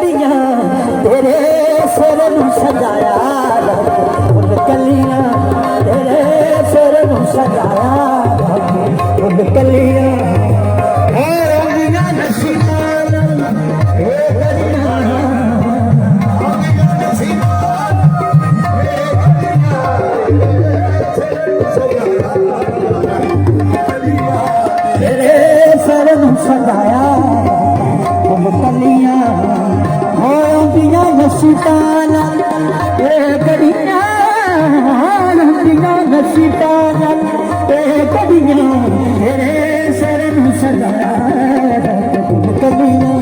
कड़ियां तेरे सिर नूं सजाया फुल कलियां तेरे सिर नूं सजाया फुल कलियां रंगियां नसीबां तेरे सिर नूं सजाया फुल कलियां रंगियां नसीबां कड़ियां रंगियां नसीबां कड़ियां तेरे सिर नूं सजाया फुल कलियां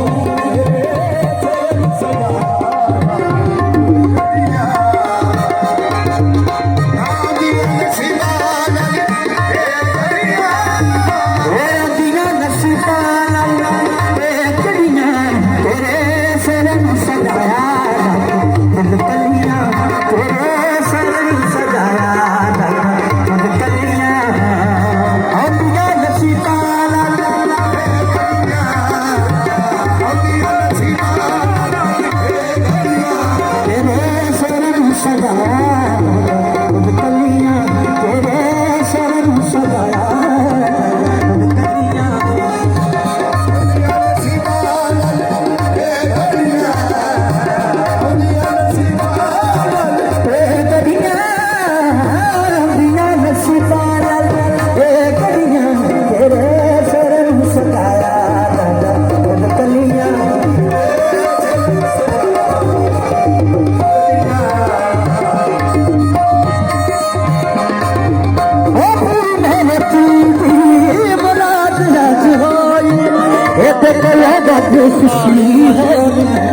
खुशी है